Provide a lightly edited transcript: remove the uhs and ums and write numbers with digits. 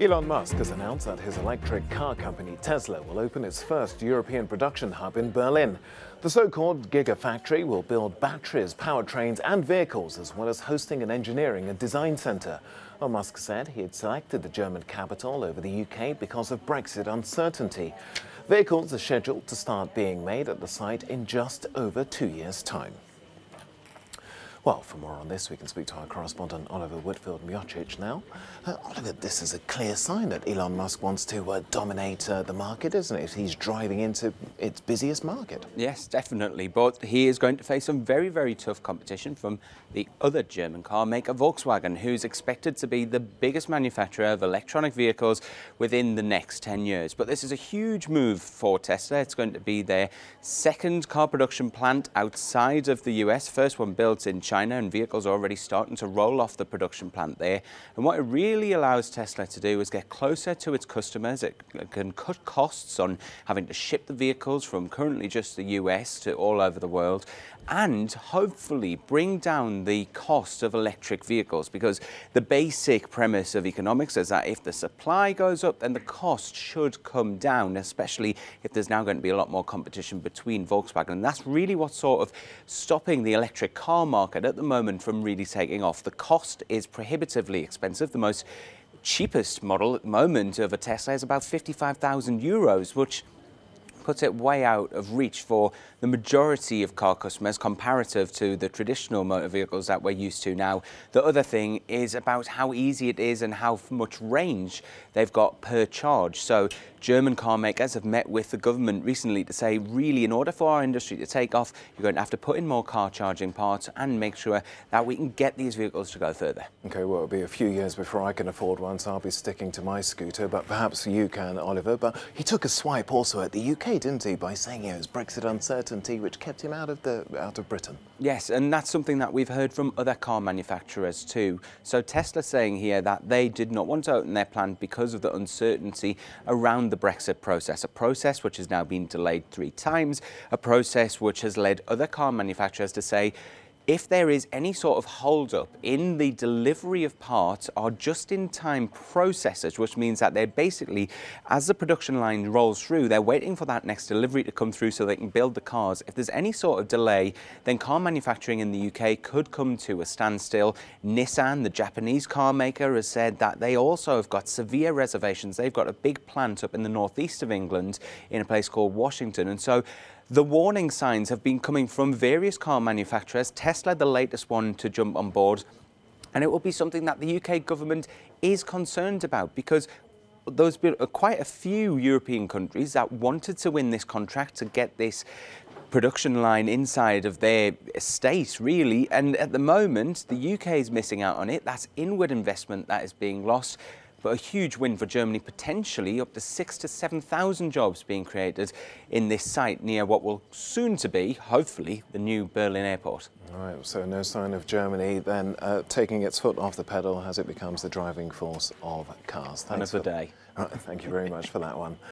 Elon Musk has announced that his electric car company Tesla will open its first European production hub in Berlin. The so-called Gigafactory will build batteries, powertrains and vehicles, as well as hosting an engineering and design centre. Well, Musk said he had selected the German capital over the UK because of Brexit uncertainty. Vehicles are scheduled to start being made at the site in just over 2 years' time. Well, for more on this, we can speak to our correspondent Oliver Whitfield-Miocic now. Oliver, this is a clear sign that Elon Musk wants to dominate the market, isn't it? He's driving into its busiest market. Yes, definitely. But he is going to face some very, very tough competition from the other German car maker, Volkswagen, who's expected to be the biggest manufacturer of electronic vehicles within the next 10 years. But this is a huge move for Tesla. It's going to be their second car production plant outside of the US. First one built in China, and vehicles are already starting to roll off the production plant there. And what it really allows Tesla to do is get closer to its customers. It can cut costs on having to ship the vehicles from currently just the US to all over the world, and hopefully bring down the cost of electric vehicles, because the basic premise of economics is that if the supply goes up, then the cost should come down, especially if there's now going to be a lot more competition between Volkswagen. And that's really what's sort of stopping the electric car market at the moment from really taking off. The cost is prohibitively expensive. The most cheapest model at the moment of a Tesla is about 55,000 euros, which puts it way out of reach for the majority of car customers comparative to the traditional motor vehicles that we're used to now. The other thing is about how easy it is and how much range they've got per charge. So German car makers have met with the government recently to say, really, in order for our industry to take off, you're going to have to put in more car charging parts and make sure that we can get these vehicles to go further. OK, well, it'll be a few years before I can afford one, so I'll be sticking to my scooter, but perhaps you can, Oliver. But he took a swipe also at the UK, didn't he, by saying it was Brexit uncertainty which kept him out of Britain. Yes, and that's something that we've heard from other car manufacturers too. So Tesla saying here that they did not want to open their plant because of the uncertainty around the Brexit process, a process which has now been delayed 3 times, a process which has led other car manufacturers to say, if there is any sort of hold-up in the delivery of parts or just-in-time processes, which means that they're basically, as the production line rolls through, they're waiting for that next delivery to come through so they can build the cars. If there's any sort of delay, then car manufacturing in the UK could come to a standstill. Nissan, the Japanese car maker, has said that they also have got severe reservations. They've got a big plant up in the northeast of England in a place called Washington. And so the warning signs have been coming from various car manufacturers, Tesla the latest one to jump on board, and it will be something that the UK government is concerned about, because there's been quite a few European countries that wanted to win this contract to get this production line inside of their estate, really, and at the moment the UK is missing out on it. That's inward investment that is being lost. But a huge win for Germany, potentially up to 6,000 to 7,000 jobs being created in this site near what will soon to be, hopefully, the new Berlin airport. All right, so no sign of Germany then taking its foot off the pedal as it becomes the driving force of cars. Thanks for the day. All right, thank you very much for that one.